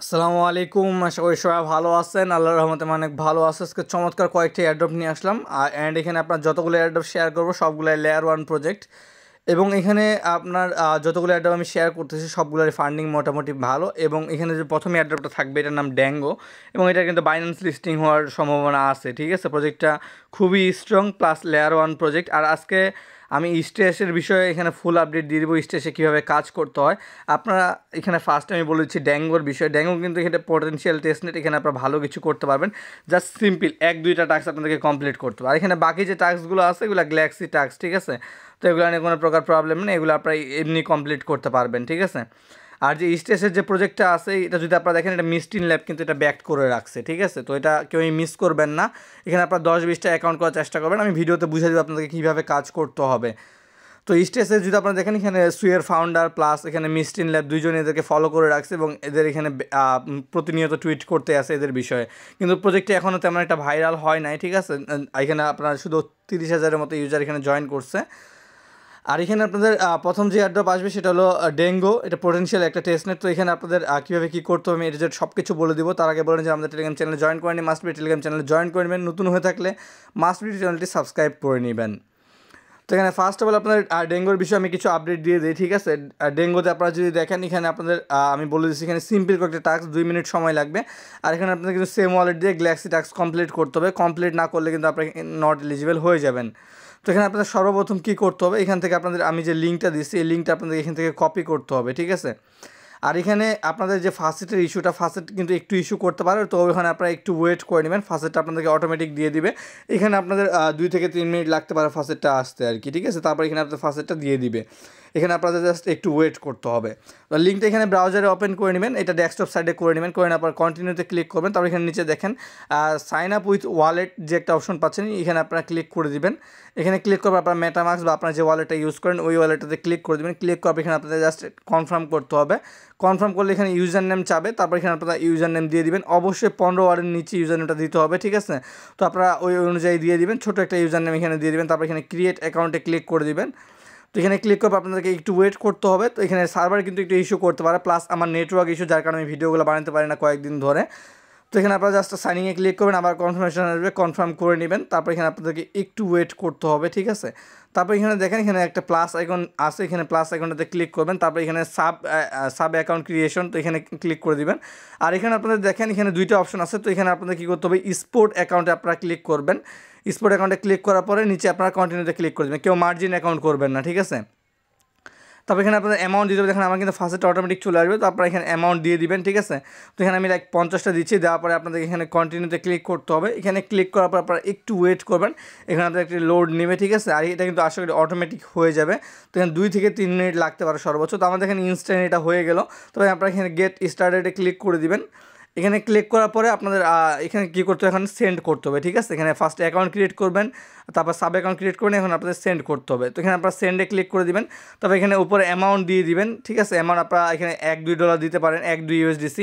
আসসালামু আলাইকুম। আশা করি সবাই ভালো আছেন। আল্লাহর রহমতে আমি অনেক ভালো আছি। আজকে চমৎকার কয়েকটি এয়ারড্রপ নিয়ে আসলাম অ্যান্ড এখানে আপনার যতগুলো এয়ারড্রপ শেয়ার করবো সবগুলাই লেয়ার ওয়ান প্রজেক্ট এবং এখানে আপনার যতগুলো এয়ারড্রপ আমি শেয়ার করতেছি সবগুলোর ফান্ডিং মোটামুটি ভালো এবং এখানে যে প্রথম এয়ারড্রপটা থাকবে এটার নাম ড্যাঙ্গো এবং এটা কিন্তু বাইন্যান্স লিস্টিং হওয়ার সম্ভাবনা আছে। ঠিক আছে, প্রজেক্টটা খুবই strong plus layer one project. আর আজকে আমি স্টেসের বিষয়ে এখানে ফুল আপডেট দিয়ে দেবো, স্টেসে কীভাবে কাজ করতে হয়। আপনারা এখানে ফার্স্ট আমি বলেছি ড্যাঙ্গোর বিষয়ে। ড্যাঙ্গো কিন্তু এখানে পোটেনশিয়াল টেস্টনেট, এখানে আপনারা ভালো কিছু করতে পারবেন। জাস্ট সিম্পল 1-2টা টাস্ক আপনাদেরকে কমপ্লিট করতে হবে। আর এখানে বাকি যে টাস্কগুলো আছে এগুলো গ্যালাক্সি টাস্ক। ঠিক আছে, তো এগুলো নিয়ে কোনো প্রকার প্রবলেম নেই, এগুলো আপনারা এমনি কমপ্লিট করতে পারবেন। ঠিক আছে, আর যে স্টেসের যে প্রজেক্টটা আছে এটা যদি আপনারা দেখেন, এটা মিস্টিন ল্যাব কিন্তু এটা ব্যাক করে রাখছে। ঠিক আছে, তো এটা কেউই মিস করবেন না। এখানে আপনারা 10-20টা অ্যাকাউন্ট করার চেষ্টা করবেন। আমি ভিডিওতে বুঝিয়ে দেবো আপনাদেরকে কীভাবে কাজ করতে হবে। তো স্টেসে যদি আপনারা দেখেন, এখানে সুয়ের ফাউন্ডার প্লাস এখানে মিস্টিন ল্যাব দুইজনে এদেরকে ফলো করে রাখছে এবং এদের এখানে প্রতিনিয়ত টুইট করতে আসে এদের বিষয়ে। কিন্তু প্রজেক্টটি এখনও তেমন একটা ভাইরাল হয় নাই। ঠিক আছে, এখানে আপনার শুধু 30,000-এর মতো ইউজার এখানে জয়েন করছে। আর এখানে আপনাদের প্রথম যে এয়ারড্রপ আসবে সেটা হলো ডেঙ্গো। এটা পোটেনশিয়াল একটা টেস্টনেট। তো এখানে আপনাদের কীভাবে কী করতে হবে আমি এটা সব কিছু বলে দিব। তার আগে বলেন যে আমাদের টেলিগ্রাম চ্যানেলে জয়েন করে নিন, মাস্ট বি টেলিগ্রাম চ্যানেলে জয়েন করে নেবেন। নতুন হয়ে থাকলে মাস্ট বি চ্যানেলটি সাবস্ক্রাইব করে নেবেন। তো এখানে ফার্স্ট অফ অল আপনাদের ডেঙ্গুর বিষয়ে আমি কিছু আপডেট দিয়ে দিই। ঠিক আছে, ডেঙ্গুতে আপনারা যদি দেখেন, এখানে আপনাদের আমি বলে দিচ্ছি, এখানে সিম্পল কয়েকটা টাস্ক 2 মিনিট সময় লাগবে। আর এখানে আপনাদের কিন্তু সেম ওয়ালেট দিয়ে গ্যালাক্সি টাস্ক কমপ্লিট করতে হবে। কমপ্লিট না করলে কিন্তু আপনারা নট এলিজিবল হয়ে যাবেন। তো এখানে আপনাদের সর্বপ্রথম কী করতে হবে, এখান থেকে আপনাদের আমি যে লিঙ্কটা দিচ্ছি এই লিঙ্কটা আপনাদের এখান থেকে কপি করতে হবে। ঠিক আছে, আর এখানে আপনাদের যে ফার্স্টের ইস্যুটা, ফার্স্ট কিন্তু একটু ইস্যু করতে পারে, তো ওখানে আপনারা একটু ওয়েট করে নেবেন। ফার্স্টটা আপনাদেরকে অটোমেটিক দিয়ে দিবে। এখানে আপনাদের 2 থেকে 3 মিনিট লাগতে পারে ফার্স্টটা আসতে আর কি। ঠিক আছে, তারপর এখানে আপনাদের ফার্স্টটা দিয়ে দিবে। এখানে আপনাদের জাস্ট একটু ওয়েট করতে হবে। তো লিঙ্কটা এখানে ব্রাউজারে ওপেন করে নেবেন, এটা ডেস্কটপ সাইডে করে নেবেন। করে নেওয়ার পর কন্টিনিউতে ক্লিক করবেন। তারপর এখানে নিচে দেখেন সাইন আপ উইথ ওয়ালেট যে একটা অপশন পাচ্ছেন, এখানে আপনারা ক্লিক করে দিবেন। এখানে ক্লিক করবে আপনার মেটামাস্ক বা আপনার যে ওয়ালেটটা ইউজ করেন ওই ওয়ালেটটাতে ক্লিক করে দেবেন। ক্লিক করবে এখানে আপনাদের জাস্ট কনফার্ম করতে হবে। কনফার্ম করলে এখানে ইউজার নেম চাবে, তারপর এখানে আপনারা ইউজার নেম দিয়ে দিবেন। অবশ্যই 15 ওয়ার্ডের নিচে ইউজার নেমটা দিতে হবে। ঠিক আছে, তো আপনারা ওই অনুযায়ী দিয়ে দিবেন। ছোটো একটা ইউজার নেম এখানে দিয়ে দিবেন। তারপর এখানে ক্রিয়েট অ্যাকাউন্টে ক্লিক করে দিবেন। তো এখানে ক্লিক করবে আপনাদেরকে একটু ওয়েট করতে হবে। তো এখানে সার্ভার কিন্তু একটু ইস্যু করতে পারে, প্লাস আমার নেটওয়ার্ক ইস্যু, যার কারণে আমি ভিডিওগুলো বানাতে পারি না কয়েকদিন ধরে। তো এখানে আপনারা জাস্ট সাইনিংয়ে ক্লিক করবেন, আবার কনফার্মেশন আসবে, কনফার্ম করে নেবেন। তারপর এখানে আপনাদেরকে একটু ওয়েট করতে হবে। ঠিক আছে, তারপর এখানে দেখেন এখানে একটা প্লাস আইকন আছে, এখানে প্লাস আইকনটাতে ক্লিক করবেন। তারপর এখানে সাব অ্যাকাউন্ট ক্রিয়েশন, তো এখানে ক্লিক করে দিবেন। আর এখানে আপনাদের দেখেন এখানে 2টা অপশন আছে। তো এখানে আপনাদের কী করতে হবে, স্পোর্ট অ্যাকাউন্টে আপনারা ক্লিক করবেন। স্পোর্ট অ্যাকাউন্টে ক্লিক করার পরে নিচে আপনারা কন্টিনিউতে ক্লিক করে দেবেন। কেউ মার্জিন অ্যাকাউন্ট করবেন না। ঠিক আছে, তবে এখানে আপনাদের অ্যামাউন্ট দিতে হবে। দেখেন আমার কিন্তু ফার্স্টে অটোমেটিক চলে আসবে, তো আপনারা এখানে অ্যামাউন্ট দিয়ে দিবেন। ঠিক আছে, তো এখানে আমি 50টা দিচ্ছি। দেওয়ার পরে আপনাদের এখানে কন্টিনিউতে ক্লিক করতে হবে। এখানে ক্লিক করার পর আপনারা একটু ওয়েট করবেন, এখানে আপনাদের একটি লোড নেবে। ঠিক আছে, আর এটা কিন্তু আশা করি অটোমেটিক হয়ে যাবে। তো এখানে 2 থেকে 3 মিনিট লাগতে পারে সর্বোচ্চ। তো আমাদের এখানে ইনস্ট্যান্ট এটা হয়ে গেল। তবে আপনারা এখানে গেট স্টার্টেডে ক্লিক করে দিবেন। এখানে ক্লিক করার পরে আপনাদের এখানে কী করতে হবে, এখানে সেন্ড করতে হবে। ঠিক আছে, এখানে ফার্স্ট অ্যাকাউন্ট ক্রিয়েট করবেন, তারপর সাব অ্যাকাউন্ট ক্রিয়েট করবেন, এখন আপনাদের সেন্ড করতে হবে। তো এখানে আপনারা সেন্ডে ক্লিক করে দিবেন। তবে এখানে উপরে অ্যামাউন্ট দিয়ে দিবেন। ঠিক আছে, অ্যামাউন্ট আপনারা এখানে $1-2 দিতে পারেন, 1-2 USDC।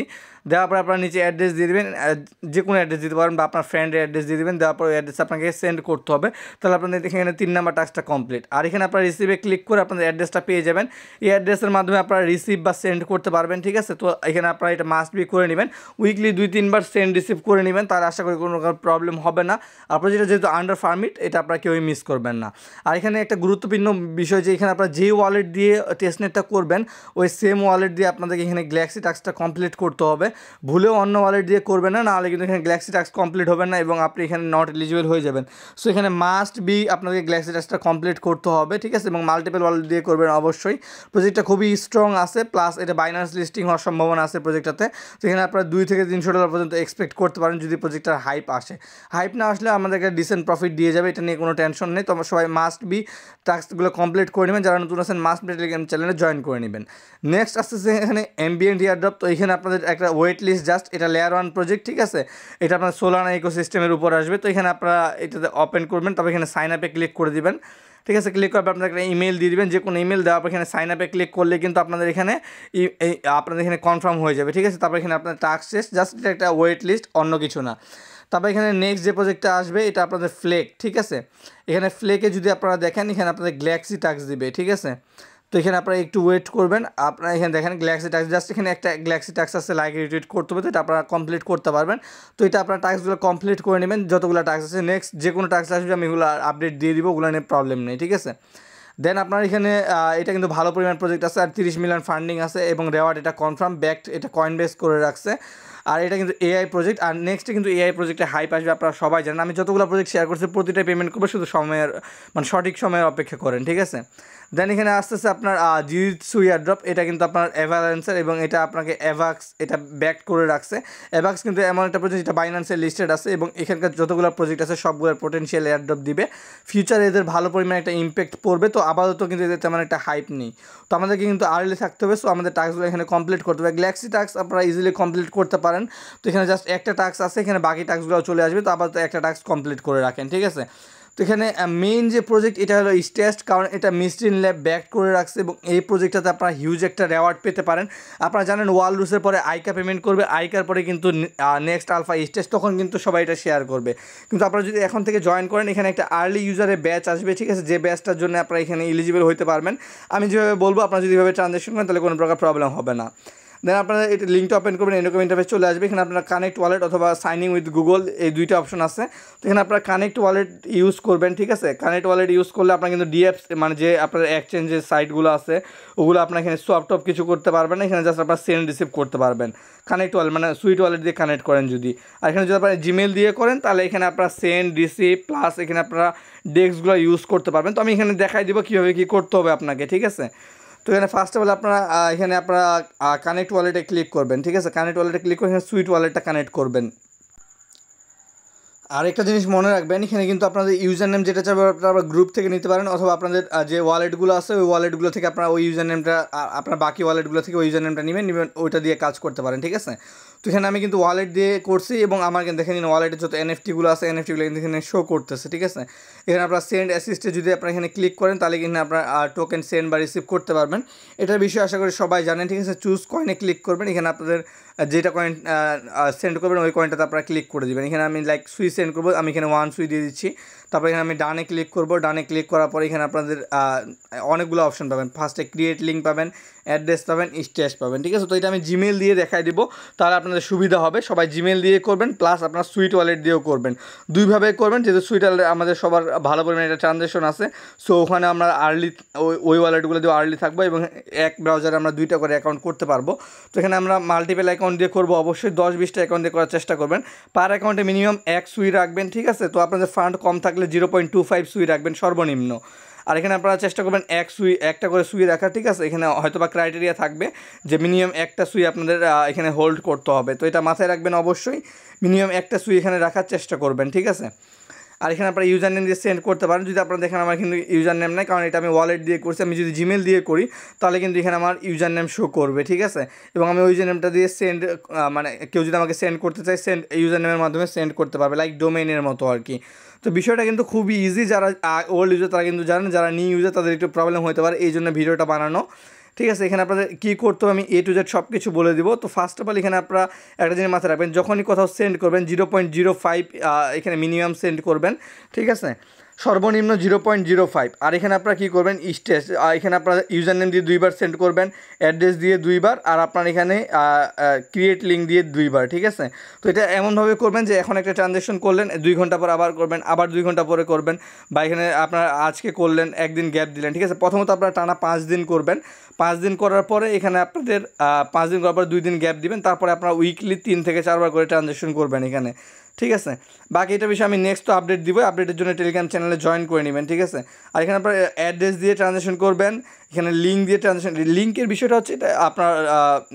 দেওয়ার পরে আপনারা নিচে অ্যাড্রেস দিয়ে দেবেন, যে কোনো অ্যাড্রেস দিতে পারেন বা আপনার ফ্রেন্ডের অ্যাড্রেস দিয়ে দেবেন। দেওয়ার পরে অ্যাড্রেস আপনাকে সেন্ড করতে হবে। তাহলে আপনাদের এখানে 3 নাম্বার টাস্কটা কমপ্লিট। আর এখানে আপনারা রিসিভে ক্লিক করে আপনাদের অ্যাড্রেসটা পেয়ে যাবেন। এই অ্যাড্রেসের মাধ্যমে আপনারা রিসিভ বা সেন্ড করতে পারবেন। ঠিক আছে, তো এখানে আপনারা এটা মাস্ট বি করে নেবেন। উইকলি 2-3 বার সেন্ড রিসিভ করে নেবেন, তার আশা করি কোনো প্রবলেম হবে না। আপনার যেহেতু আন্ডার পারমিট, এটা আপনারা কেউই মিস করবেন না। আর এখানে একটা গুরুত্বপূর্ণ বিষয় যে এখানে আপনারা যেই ওয়ালেট দিয়ে টেস্টনেটটা করবেন ওই সেম ওয়ালেট দিয়ে আপনাদেরকে এখানে গ্যালাক্সি টাস্কটা কমপ্লিট করতে হবে। ভুলেও অন্য ওয়ালেট দিয়ে করবেন না, নাহলে কিন্তু এখানে গ্যালাক্সি টাস্ক কমপ্লিট হবে না এবং আপনি এখানে নট এলিজিবল হয়ে যাবেন। সো এখানে মাস্ট বি আপনাকে গ্যালাক্সি টাস্কটা কমপ্লিট করতে হবে। ঠিক আছে, এবং মাল্টিপল ওয়ালেট দিয়ে করবেন অবশ্যই। প্রজেক্টটা খুবই স্ট্রং আছে, প্লাস এটা বাইন্যান্স লিস্টিং হওয়ার সম্ভাবনা আছে প্রজেক্টটাতে। তো এখানে আপনারা $200-300 পর্যন্ত এক্সপেক্ট করতে পারেন যদি প্রজেক্টটার হাইপ আসে। হাইপ না আসলে আমাদেরকে ডিসেন্ট প্রফিট দিয়ে যাবে, এটা নিয়ে কোনো টেনশন নেই। তো আমরা সবাই মাস্ট বি টাস্কগুলো কমপ্লিট করে নেবেন। যারা নতুন আছেন মাস্ট বি টেলিগ্রাম চ্যানেলে জয়েন করে নেবেন। নেক্সট আসতেছে এখানে এমবিএন্ট এয়ারড্রপ। তো এখানে আপনাদের একটা ওয়েট লিস্ট, জাস্ট এটা লেয়ার 1 প্রজেক্ট। ঠিক আছে, এটা আপনার সোলানা ইকোসিস্টেমের উপর আসবে। তো এখানে আপনারা এটাতে ওপেন করবেন, তবে এখানে সাইন আপে ক্লিক করে দিবেন। ঠিক আছে, ক্লিক করার পর আপনাদের একটা ইমেল দিয়ে দিবেন, যে কোনো ইমেল দেওয়ার পর এখানে সাইন আপে ক্লিক করলে কিন্তু আপনাদের এখানে আপনাদের এখানে কনফার্ম হয়ে যাবে। ঠিক আছে, তারপর এখানে আপনার টাস্ক শেষ, জাস্ট এটা একটা ওয়েট লিস্ট, অন্য কিছু না। তারপর এখানে নেক্সট যে প্রজেক্টটা আসবে এটা আপনাদের ফ্লেক। ঠিক আছে, এখানে ফ্লেকে যদি আপনারা দেখেন এখানে আপনাদের গ্যালাক্সি টাস্ক দিবে। ঠিক আছে, তো এখানে আপনারা একটু ওয়েট করবেন। আপনারা এখানে দেখেন গ্যালাক্সি টাস্ক, জাস্ট এখানে একটা গ্যালাক্সি টাস্ক আছে, লাইক রিটুইট করতে হবে, তো এটা আপনারা কমপ্লিট করতে পারবেন। তো এটা আপনার টাস্কগুলো কমপ্লিট করে নেবেন, যতগুলো টাস্ক আছে। নেক্সট যে কোনো টাস্ক আসবে আমি এগুলো আপডেট দিয়ে দিব, ওগুলো নিয়ে প্রবলেম নেই, ঠিক আছে। দেন আপনার এখানে এটা কিন্তু ভালো পরিমাণ প্রজেক্ট আছে, আর 30 মিলিয়ন ফান্ডিং আছে, এবং রেওয়ার্ড এটা কনফার্ম ব্যাকড, এটা কয়েন বেস করে রাখছে। আর এটা কিন্তু এআই প্রজেক্ট, আর নেক্সটে কিন্তু এআই প্রজেক্টে হাইপ আসবে, আপনারা সবাই জানেন। আমি যতগুলো প্রজেক্ট শেয়ার করছি প্রতিটাই পেমেন্ট করবে, শুধু সময়ের মানে সঠিক সময়ের অপেক্ষা করেন, ঠিক আছে। দেন এখানে আসতেছে আপনার জিউৎসু এয়ারড্রপ, এটা কিন্তু আপনার অ্যাভালান্সের, এবং এটা আপনাকে অ্যাভাক্স এটা ব্যাক করে রাখছে। অ্যাভাক্স কিন্তু এমন একটা প্রজেক্ট যেটা বাইন্যান্সের লিস্টেড আছে, এবং এখানকার যতগুলো প্রজেক্ট আছে সবগুলোর পোটেনশিয়াল এয়ারড্রপ দিবে, ফিউচারে এদের ভালো পরিমাণে একটা ইম্প্যাক্ট পড়বে। তো আপাতত কিন্তু এদের তেমন একটা হাইপ নেই, তো আমাদেরকে কিন্তু আর্লি থাকতে হবে। সো আমাদের টাস্কগুলো এখানে কমপ্লিট করতে হবে। গ্যালাক্সি টাস্ক আপনারা ইজিলি কমপ্লিট করতে পারেন। তো এখানে জাস্ট একটা টাস্ক আছে, এখানে বাকি টাস্কগুলো চলে আসবে, তো আপাতত একটা টাস্ক কমপ্লিট করে রাখেন, ঠিক আছে। তো এখানে মেইন যে প্রজেক্ট এটা হলো স্টেস্ট, কারণ এটা মিস্ট্রিন ল্যাব ব্যাক করে রাখছে, এবং এই প্রজেক্টটাতে আপনারা হিউজ একটা রেওয়ার্ড পেতে পারেন। আপনারা জানেন ওয়ালরুসের পরে আইকা পেমেন্ট করবে, আইকার পরে কিন্তু নেক্সট আলফা স্টেস্ট, তখন কিন্তু সবাই এটা শেয়ার করবে। কিন্তু আপনারা যদি এখন থেকে জয়েন করেন, এখানে একটা আর্লি ইউজারের ব্যাচ আসবে, ঠিক আছে, যে ব্যাচটার জন্য আপনারা এখানে এলিজিবল হতে পারবেন। আমি যেভাবে বলবো আপনারা যদি এভাবে ট্রানজ্যাকশন করেন তাহলে কোনো প্রকার প্রবলেম হবে না। দেন আপনারা এটা লিঙ্কটা ওপেন করবেন, এরকম ইন্টারফেস চলে আসবে। এখানে আপনারা কানেক্ট ওয়ালেট অথবা সাইনিং উইথ গুগল, এই দুইটা অপশন আছে। তো এখানে আপনারা কানেক্ট ওয়ালেট ইউজ করবেন, ঠিক আছে। কানেক্ট ওয়ালেট ইউজ করলে আপনারা কিন্তু ডিএফ মানে যে আপনার এক্সচেঞ্জের সাইটগুলো আছে ওগুলো আপনার এখানে সোয়াপ টপ কিছু করতে পারবেন না, এখানে জাস্ট আপনারা সেন্ড রিসিভ করতে পারবেন। কানেক্ট ওয়ালেট মানে সুইট ওয়ালেট দিয়ে কানেক্ট করেন যদি, আর এখানে যদি আপনারা জিমেল দিয়ে করেন তাহলে এখানে আপনারা সেন্ড রিসিভ প্লাস এখানে আপনারা ডেস্কগুলো ইউজ করতে পারবেন। তো আমি এখানে দেখাই দিব কীভাবে কী করতে হবে আপনাকে, ঠিক আছে। তো এখানে ফার্স্ট অফ অল আপনারা এখানে আপনারা কানেক্ট ওয়ালেটে ক্লিক করবেন, ঠিক আছে। কানেক্ট ওয়ালেটে ক্লিক করে এখানে সুইট ওয়ালেটটা কানেক্ট করবেন। আর একটা জিনিস মনে রাখবেন, এখানে কিন্তু আপনাদের ইউজার নেম যেটা চাইবে আপনারা গ্রুপ থেকে নিতে পারেন, অথবা আপনাদের যে ওয়ালেটগুলো আছে ওই ওয়ালেটগুলো থেকে আপনারা ওই ইউজার নেমটা আপনার বাকি ওয়ালেটগুলো থেকে ওই ইউজার নেমটা নেবেন ওইটা দিয়ে কাজ করতে পারেন, ঠিক আছে। তো এখানে আমি কিন্তু ওয়ালেট দিয়ে করছি, এবং আমার কিন্তু দেখে নিন ওয়ালেটের যত এনএফটিগুলো আছে এনএফটিগুলো কিন্তু এখানে শো করতেছে, ঠিক আছে। এখানে আপনারা সেন্ড অ্যাসিস্টে যদি আপনারা এখানে ক্লিক করেন তাহলে কিন্তু আপনার টোকেন সেন্ড বা রিসিভ করতে পারবেন। এটার বিষয়ে আশা করি সবাই জানেন, ঠিক আছে। চুজ কয়েনে ক্লিক করবেন, এখানে আপনাদের যেটা কয়েন সেন্ড করবেন ওই কয়েনটাতে আপনারা ক্লিক করে দেবেন। এখানে আমি লাইক সুই সেন্ড করবো, আমি এখানে 1 সুই দিয়ে দিচ্ছি। তারপরে এখানে আমি ডানে ক্লিক করব, ডানে ক্লিক করার পরে এখানে আপনাদের অনেকগুলো অপশন পাবেন। ফার্স্টে ক্রিয়েট লিঙ্ক পাবেন, অ্যাড্রেস পাবেন, স্ট্যাশ পাবেন, ঠিক আছে। তো এটা আমি জিমেল দিয়ে দেখাই দিব, তাহলে আপনাদের সুবিধা হবে। সবাই জিমেল দিয়ে করবেন, প্লাস আপনার সুইট ওয়ালেট দিয়েও করবেন, দুইভাবে করবেন, যেহেতু সুইট ওয়ালেট আমাদের সবার ভালো পরিমাণে একটা ট্রানজ্যাকশন আছে। সো ওখানে আমরা আর্লি ওই ওয়ালেটগুলো দিয়ে আর্লি থাকবো, এবং এক ব্রাউজারে আমরা 2টা করে অ্যাকাউন্ট করতে পারবো। তো এখানে আমরা মাল্টিপল অ্যাকাউন্ট দিয়ে করবো, অবশ্যই 10-20টা অ্যাকাউন্ট দিয়ে করার চেষ্টা করবেন। পার অ্যাকাউন্টে মিনিমাম 1 সুই রাখবেন, ঠিক আছে। তো আপনাদের ফান্ড কম থাকলে 0.25 সুই রাখবেন সর্বনিম্ন। আর এখানে আপনারা চেষ্টা করবেন একটা করে সুই রাখা, ঠিক আছে। এখানে হয়তো বা ক্রাইটেরিয়া থাকবে যে মিনিমাম একটা সুই আপনাদের এখানে হোল্ড করতে হবে, তো এটা মাথায় রাখবেন অবশ্যই। মিনিমাম একটা সুই এখানে রাখার চেষ্টা করবেন, ঠিক আছে। আর এখানে আপনারা ইউজার নেম দিয়ে সেন্ড করতে পারেন। যদি আপনারা দেখেন আমার কিন্তু ইউজার নেম নাই, কারণ এটা আমি ওয়ালেট দিয়ে করছি। আমি যদি জিমেল দিয়ে করি তাহলে কিন্তু এখানে আমার ইউজার নেম শো করবে, ঠিক আছে। এবং আমি ইউজার নেমটা দিয়ে সেন্ড মানে কেউ যদি আমাকে সেন্ড করতে চায় ইউজার নেমের মাধ্যমে সেন্ড করতে পারবে, লাইক ডোমেইনের মতো আর কি। তো বিষয়টা কিন্তু খুবই ইজি, যারা ওল্ড ইউজার তারা কিন্তু জানেন, যারা নিউ ইউজার তাদের একটু প্রবলেম হতে পারে, এই জন্য ভিডিওটা বানানো, ঠিক আছে। এখানে আপনাদের কী করতে হবে আমি A to Z সব কিছু বলে দিব। তো ফার্স্ট অফ অল এখানে আপনারা একটা জিনিস মাথায় রাখবেন, যখনই কোথাও সেন্ড করবেন 0.05 এখানে মিনিমাম সেন্ড করবেন, ঠিক আছে, সর্বনিম্ন 0.05। আর এখানে আপনারা কী করবেন, স্টেজ এখানে আপনারা ইউজার নেম দিয়ে 2বার সেন্ড করবেন, অ্যাড্রেস দিয়ে 2বার, আর আপনার এখানে ক্রিয়েট লিঙ্ক দিয়ে 2বার, ঠিক আছে। তো এটা এমনভাবে করবেন যে এখন একটা ট্রানজ্যাকশন করলেন, 2 ঘন্টা পর আবার করবেন, আবার 2 ঘন্টা পরে করবেন, বা এখানে আপনার আজকে করলেন, একদিন গ্যাপ দিলেন, ঠিক আছে। প্রথমত আপনারা টানা 5 দিন করবেন, 5 দিন করার পরে এখানে আপনাদের 5 দিন করার পর 2 দিন গ্যাপ দিবেন, তারপরে আপনারা উইকলি 3 থেকে 4 বার করে ট্রানজ্যাকশন করবেন এখানে, ঠিক আছে। বাকি এটা বিষয়ে আমি নেক্সট আপডেট দিব, আপডেটের জন্য টেলিগ্রাম চ্যানেলে জয়েন করে নেবেন, ঠিক আছে। আর এখানে আপনার অ্যাড্রেস দিয়ে ট্রানজ্যাকশন করবেন, এখানে লিঙ্ক দিয়ে ট্রানজ্যাকশন, লিঙ্কের বিষয়টা হচ্ছে এটা আপনার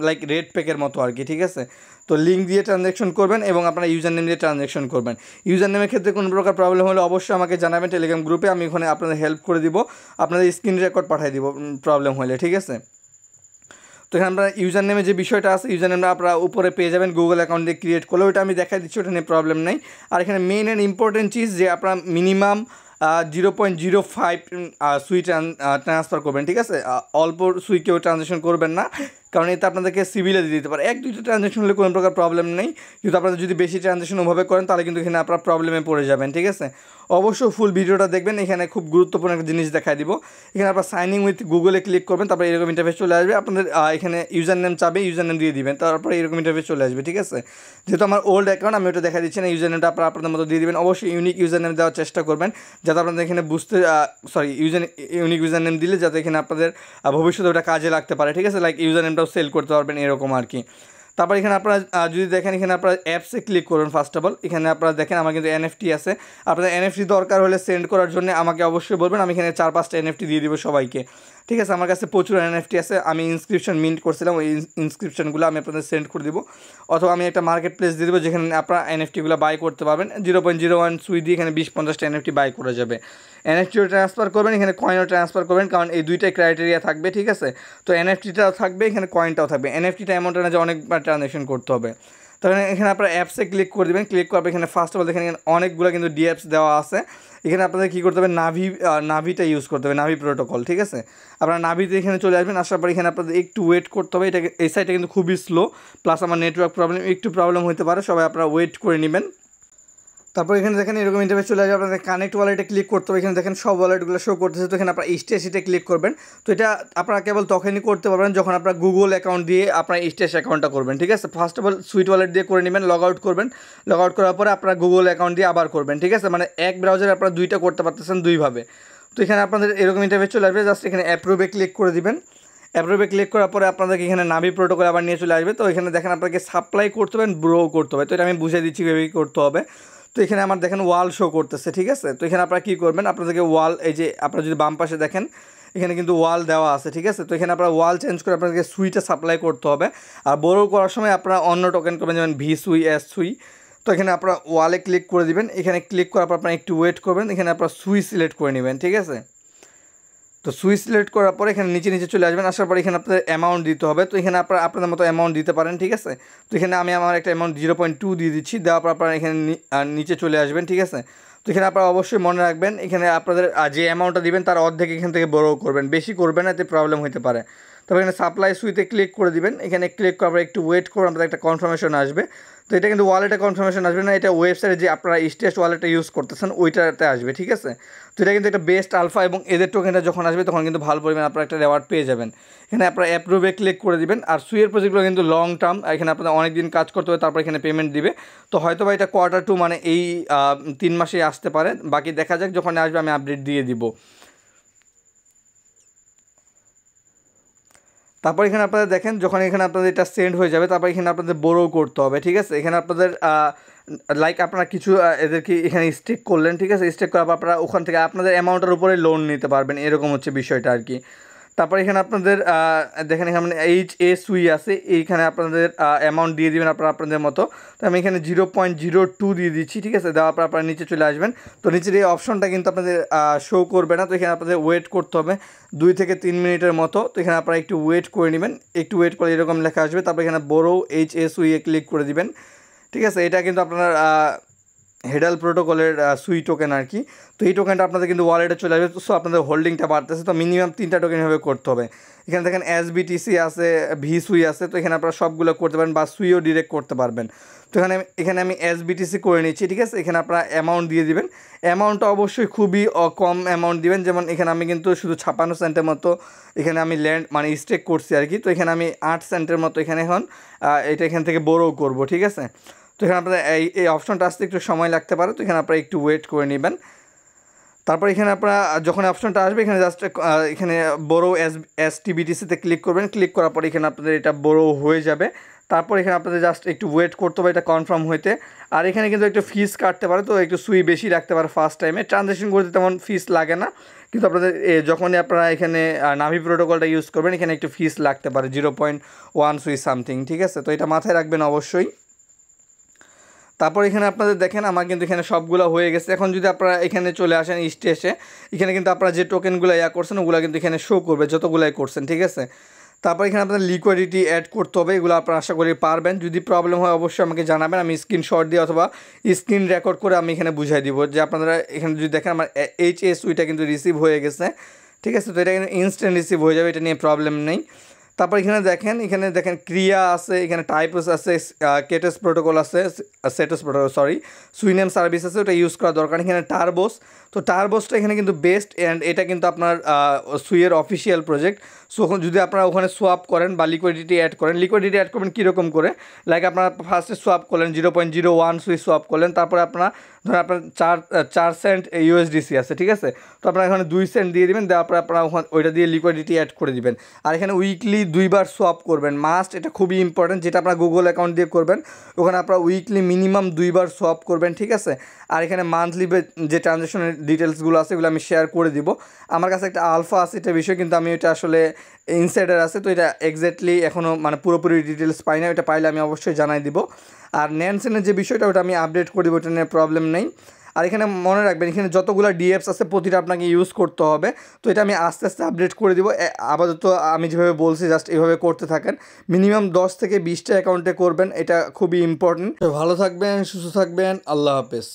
লাইক রেড প্যাকের মতো আর কি, ঠিক আছে। তো লিঙ্ক দিয়ে ট্রানজ্যাকশন করবেন, এবং আপনার ইউজার নেম দিয়ে ট্রানজ্যাকশন করবেন। ইউজার নেমের ক্ষেত্রে কোনো প্রকার প্রবলেম হলে অবশ্যই আমাকে জানাবেন টেলিগ্রাম গ্রুপে, আমি ওখানে আপনাদের হেল্প করে দিব, আপনাদের স্ক্রিন রেকর্ড পাঠিয়ে দিব প্রবলেম হলে, ঠিক আছে। তো এখানে আপনার ইউজার নেমে যে বিষয়টা আছে, ইউজার নেমটা আপনারা উপরে পেয়ে যাবেন গুগল অ্যাকাউন্ট দিয়ে ক্রিয়েট করলে, ওইটা আমি দেখাই দিচ্ছি, ওটা নিয়ে প্রবলেম নেই। আর এখানে মেইন অ্যান্ড ইম্পর্টেন্ট চিজ যে আপনারা মিনিমাম 0.05 সুই ট্রান্সফার করবেন, ঠিক আছে। অল্প সুই কেউ ট্রানজ্যাকশন করবেন না, কারণ এতে আপনাদেরকে সিভিলে দিয়ে দিতে পারে। 1-2টা ট্রানজ্যাকশন হলে কোনো প্রকার প্রবলেম নেই, কিন্তু আপনারা যদি বেশি ট্রানজ্যাকশন ওভাবে করেন তাহলে কিন্তু এখানে আপনারা প্রবলেমে পড়ে যাবেন, ঠিক আছে। অবশ্যই ফুল ভিডিওটা দেখবেন, এখানে খুব গুরুত্বপূর্ণ একটা জিনিস দেখাই দিব। এখানে আপনার সাইনিং উইথ গুগলে ক্লিক করবেন, তারপরে এরকম ইন্টারফেস চলে আসবে। আপনাদের এখানে ইউজার নেম চাবে, ইউজার নেম দিয়ে দিবেন, তারপরে এরকম ইন্টারফেস চলে আসবে, ঠিক আছে। যেহেতু আমার ওল্ড অ্যাকাউন্ট আমি ওটা দেখা দিচ্ছি না, ইউজার নেমটা আপনাদের মতো দিয়ে দিবেন। অবশ্যই ইউনিক ইউজার নেম দেওয়ার চেষ্টা করবেন, যাতে আপনাদের এখানে ইউনিক ইউজার নেম দিলে যাতে এখানে আপনাদের ভবিষ্যতে ওটা কাজে লাগতে পারে, ঠিক আছে। লাইক ইউজার নেমটাও সেল করতে পারবেন এরকম আর কি। তারপর এখানে আপনারা যদি দেখেন, এখানে আপনারা অ্যাপসে ক্লিক করুন ফার্স্ট অফ অল। এখানে আপনারা দেখেন আমার কিন্তু এনএফটি আছে। আপনাদের এনএফটি দরকার হলে সেন্ড করার জন্য আমাকে অবশ্যই বলবেন, আমি এখানে 4-5টা এনএফটি দিয়ে দিব সবাইকে, ঠিক আছে। আমার কাছে প্রচুর এনএফটি আছে, আমি ইনস্ক্রিপশন মিন্ট করছিলাম, ওই ইনস্ক্রিপশনগুলো আমি আপনাদের সেন্ড করে দিব, অথবা আমি একটা মার্কেট প্লেস দিয়ে দেবো যেখানে আপনারা এনএফটিগুলো বাই করতে পারবেন। 0.01 সুই দিয়ে এখানে 20-50টা এনএফটি বাই করা যাবে। এনএফটিও ট্রান্সফার করবেন, এখানে কয়েনও ট্রান্সফার করবেন, কারণ এই দুইটাই ক্রাইটেরিয়া থাকবে, ঠিক আছে। তো এনএফটিটাও থাকবে, এখানে কয়েনটাও থাকবে। এনএফটিটা এমনটা না যে অনেকবার ট্রানজ্যাকশন করতে হবে। তখন এখানে আপনারা অ্যাপসে ক্লিক করে দেবেন। ক্লিক করার পর এখানে ফার্স্ট অফ অল এখানে অনেকগুলো কিন্তু ডিঅ্যাপস দেওয়া আছে। এখানে আপনাদের কী করতে হবে, নাভিটা ইউজ করতে হবে, নাভি প্রোটোকল, ঠিক আছে। আপনারা নাভিতে এখানে চলে আসবেন, আসার পর এখানে আপনাদের একটু ওয়েট করতে হবে। এই সাইডটা কিন্তু খুবই স্লো, প্লাস আমার নেটওয়ার্ক একটু প্রবলেম হতে পারে, সবাই আপনারা ওয়েট করে নেবেন। তারপর এখানে দেখেন এরকম ইন্টারফেস চলে আসবে, আপনাদের কানেক্ট ওয়ালেটে ক্লিক করতে হবে। এখানে দেখেন সব ওয়ালেটগুলো শো করতেছে, তো এখানে আপনারা স্টেশিতে ক্লিক করবেন। তো এটা আপনারা কেবল তখনই করতে পারবেন যখন আপনার গুগল অ্যাকাউন্ট দিয়ে আপনার স্টেশ অ্যাকাউন্টটা করবেন, ঠিক আছে। First of all sweet wallet দিয়ে করে নেবেন, লগ আউট করবেন। লগ আউট করার পরে আপনার গুগল অ্যাকাউন্ট দিয়ে আবার করবেন, ঠিক আছে। মানে এক ব্রাউজারে আপনারা দুইটা করতে পারতেছেন দুইভাবে। তো এখানে আপনাদের এরকম ইন্টারফেস চলে আসবে, জাস্ট এখানে অ্যাপ্রুভে ক্লিক করে দিবেন। অ্যাপ্রুভে ক্লিক করার পরে আপনাদেরকে এখানে নাভি প্রোটোকল আবার নিয়ে চলে আসবে। তো এখানে দেখেন আপনাকে সাপ্লাই করতে হবে, ব্রো করতে হবে। তো এটা আমি বুঝিয়ে দিচ্ছি কীভাবে করতে হবে। তো এখানে আমার দেখেন ওয়াল শো করতেছে, ঠিক আছে। তো এখানে আপনারা কী করবেন, আপনাদেরকে ওয়াল, এই যে আপনারা যদি বাম পাশে দেখেন এখানে কিন্তু ওয়াল দেওয়া আছে, ঠিক আছে। তো এখানে আপনারা ওয়াল চেঞ্জ করে আপনাদেরকে সুইটা সাপ্লাই করতে হবে। আর বড়ো করার সময় আপনারা অন্য টোকেন করবেন, যেমন ভি সুই, এস সুই। তো এখানে আপনারা ওয়ালে ক্লিক করে দিবেন। এখানে ক্লিক করার পর আপনারা একটু ওয়েট করবেন, এখানে আপনারা সুই সিলেক্ট করে নেবেন, ঠিক আছে। তো সুইচ সিলেক্ট করার পরে এখানে নিচে চলে আসবেন। আসার পরে এখানে আপনাদের অ্যামাউন্ট দিতে হবে। তো এখানে আপনারা আপনাদের মতো অ্যামাউন্ট দিতে পারেন, ঠিক আছে। তো এখানে আমি আমার একটা অ্যামাউন্ট 0.2 দিয়ে দিচ্ছি। দেওয়ার পর আপনারা এখানে নিচে চলে আসবেন, ঠিক আছে। তো এখানে আপনারা অবশ্যই মনে রাখবেন, এখানে আপনাদের যে অ্যামাউন্টটা দিবেন তার অর্ধেক এখান থেকে বড় করবেন, বেশি করবেন না, এতে প্রবলেম হতে পারে। তবে এখানে সাপ্লাই সুইতে ক্লিক করে দিবেন। এখানে ক্লিক করার পর একটু ওয়েট করে আপনাদের একটা কনফার্মেশন আসবে। তো এটা কিন্তু ওয়ালেটে কনফার্মেশন আসবে না, এটা ওয়েবসাইটে যে আপনারা স্টেশ ওয়ালেটটা ইউজ করতেছেন ওইটাতে আসবে, ঠিক আছে। তো এটা কিন্তু একটা বেস্ট আলফা, এবং এদের টোকেনটা যখন আসবে তখন কিন্তু ভালো পরিমাণ আপনারা একটা রেওয়ার্ড পেয়ে যাবেন। এখানে আপনারা অ্যাপ্রুভে ক্লিক করে দিবেন। আর সুইয়ের প্রজেক্টগুলো কিন্তু লং টার্ম, এখানে আপনাদের অনেক দিন কাজ করতে হবে, তারপর এখানে পেমেন্ট দিবে। তো হয়তো বা এটা Q2 মানে এই 3 মাসেই আসতে পারে, বাকি দেখা যাক, যখন আসবে আমি আপডেট দিয়ে দিব। তারপর এখানে আপনারা দেখেন যখন এখানে আপনাদের এটা সেন্ড হয়ে যাবে, তারপর এখানে আপনাদের বড়ো করতে হবে, ঠিক আছে। এখানে আপনাদের লাইক আপনারা কিছু এদেরকে এখানে স্টেক করলেন, ঠিক আছে। স্টেক করার পর আপনারা ওখান থেকে আপনাদের অ্যামাউন্টের উপরে লোন নিতে পারবেন, এরকম হচ্ছে বিষয়টা আর কি। তারপর এখানে আপনাদের দেখেন এখানে HSUI আছে, এইখানে আপনাদের অ্যামাউন্ট দিয়ে দেবেন আপনারা আপনাদের মতো। তো আমি এখানে 0.02 দিয়ে দিচ্ছি, ঠিক আছে। দেওয়ার পর আপনারা নিচে চলে আসবেন। তো নিচের এই অপশনটা কিন্তু আপনাদের শো করবে না, তো এখানে আপনাদের ওয়েট করতে হবে 2 থেকে 3 মিনিটের মতো। তো এখানে আপনারা একটু ওয়েট করে নেবেন, একটু ওয়েট করে এরকম লেখা আসবে। তারপর এখানে বড় HSUI এ ক্লিক করে দিবেন, ঠিক আছে। এটা কিন্তু আপনার হেডাল প্রোটোকলের সুই টোকেন আর কি। তো এই টোকেনটা আপনাদের কিন্তু ওয়ালেটে চলে আসবে। সো আপনাদের হোল্ডিংটা বাড়তেছে, তো মিনিমাম 3টা টোকেন এভাবে করতে হবে। এখানে দেখেন SBTC আছে, ভি সুই আছে। তো এখানে আপনারা সবগুলো করতে পারেন, বা সুইও ডিরেক্ট করতে পারবেন। তো এখানে আমি SBTC করে নিচ্ছি, ঠিক আছে। এখানে আপনারা অ্যামাউন্ট দিয়ে দিবেন। অ্যামাউন্টটা অবশ্যই খুবই কম অ্যামাউন্ট দিবেন। যেমন এখানে আমি কিন্তু শুধু 56 সেন্টের মতো এখানে আমি ল্যান্ড মানে স্টেক করছি আর কি। তো এখানে আমি 8 সেন্টের মতো এখানে এখন এটা এখান থেকে বড়ো করব, ঠিক আছে। তো এখানে আপনাদের এই অপশনটা আসতে একটু সময় লাগতে পারে, তো এখানে আপনারা একটু ওয়েট করে নেবেন। তারপর এখানে আপনারা যখন অপশনটা আসবে এখানে জাস্ট এখানে বড়ো STBTCতে ক্লিক করবেন। ক্লিক করার পর এখানে আপনাদের এটা বড়ো হয়ে যাবে। তারপর এখানে আপনাদের জাস্ট একটু ওয়েট করতে হবে এটা কনফার্ম হইতে। আর এখানে কিন্তু একটু ফিস কাটতে পারে, তো একটু সুই বেশি রাখতে পারে ফার্স্ট টাইমে। ট্রানজ্যাকশন করতে তেমন ফিস লাগে না, কিন্তু আপনাদের যখনই আপনারা এখানে নাভি প্রোটোকলটা ইউজ করবেন এখানে একটু ফিস লাগতে পারে 0.1 সুই সামথিং, ঠিক আছে। তো এটা মাথায় রাখবেন অবশ্যই। তারপর এখানে আপনাদের দেখেন আমার কিন্তু এখানে সবগুলো হয়ে গেছে। এখন যদি আপনারা এখানে চলে আসেন স্টেশে, এখানে কিন্তু আপনারা যে টোকেনগুলো করছেন ওগুলো কিন্তু এখানে শো করবে, যতগুলাই করছেন, ঠিক আছে। তারপর এখানে আপনাদের লিকুইডিটি অ্যাড করতে হবে, এগুলো আপনারা আশা করি পারবেন। যদি প্রবলেম হয় অবশ্যই আমাকে জানাবেন, আমি স্ক্রিনশট দিয়ে অথবা স্ক্রিন রেকর্ড করে আমি এখানে বুঝাই দিব যে আপনারা এখানে যদি দেখেন আমার HSUইটা কিন্তু রিসিভ হয়ে গেছে, ঠিক আছে। তো এটা কিন্তু ইনস্ট্যান্ট রিসিভ হয়ে যাবে, এটা নিয়ে প্রবলেম নেই। তারপর এখানে দেখেন ক্রিয়া আছে, এখানে টাইপস আছে, কেটেস প্রোটোকল আছে, সেটস প্রোটোকল সরি, সুইনেম সার্ভিস আছে, ওটা ইউজ করা দরকার। এখানে টার্বোস, তো টার্বোসটা এখানে কিন্তু বেস্ট, অ্যান্ড এটা কিন্তু আপনার সুইয়ের অফিসিয়াল প্রজেক্ট। সো যদি আপনারা ওখানে সোয়াপ করেন বা লিকুইডিটি অ্যাড করেন, লিকুইডিটি অ্যাড করবেন কীরকম করে, লাইক আপনারা ফার্স্টে সোয়াপ করলেন 0.01 সুই সোয়াপ করলেন, তারপরে আপনারা ধরেন আপনার 4 সেন্ট ইউএসডিসি আছে, ঠিক আছে, তো আপনারা এখানে 2 সেন্ট দিয়ে দিবেন, দেওয়ার পরে আপনারা ওখানে ওইটা দিয়ে লিকুইডিটি অ্যাড করে দিবেন। আর এখানে উইকলি 2বার সোয়াপ করবেন মাস্ট, এটা খুবই ইম্পর্টেন্ট, যেটা আপনার গুগল অ্যাকাউন্ট দিয়ে করবেন ওখানে আপনারা উইকলি মিনিমাম 2বার সোয়াপ করবেন, ঠিক আছে। আর এখানে মান্থলি যে ট্রানজ্যাকশনের ডিটেলসগুলো আছে এগুলো আমি শেয়ার করে দিব। আমার কাছে একটা আলফা আছে এটা বিষয়, কিন্তু আমি এটা আসলে ইনসাইডার আছে, তো এটা এক্স্যাক্টলি এখনও মানে পুরোপুরি ডিটেলস পাই না, এটা পাইলে আমি অবশ্যই জানাই দিব। আর ন্যানসেনের যে বিষয়টা ওটা আমি আপডেট করে দেবো, ওটা নিয়ে প্রবলেম নেই। আর এখানে মনে রাখবেন এখানে যতগুলো ডিএপস আছে প্রতিটা আপনাকে ইউজ করতে হবে, তো এটা আমি আস্তে আস্তে আপডেট করে দিব। আপাতত আমি যেভাবে বলছি জাস্ট এইভাবে করতে থাকেন, মিনিমাম 10 থেকে 20টা অ্যাকাউন্টে করবেন, এটা খুবই ইম্পর্টেন্ট। ভালো থাকবেন, সুস্থ থাকবেন, আল্লাহ হাফেজ।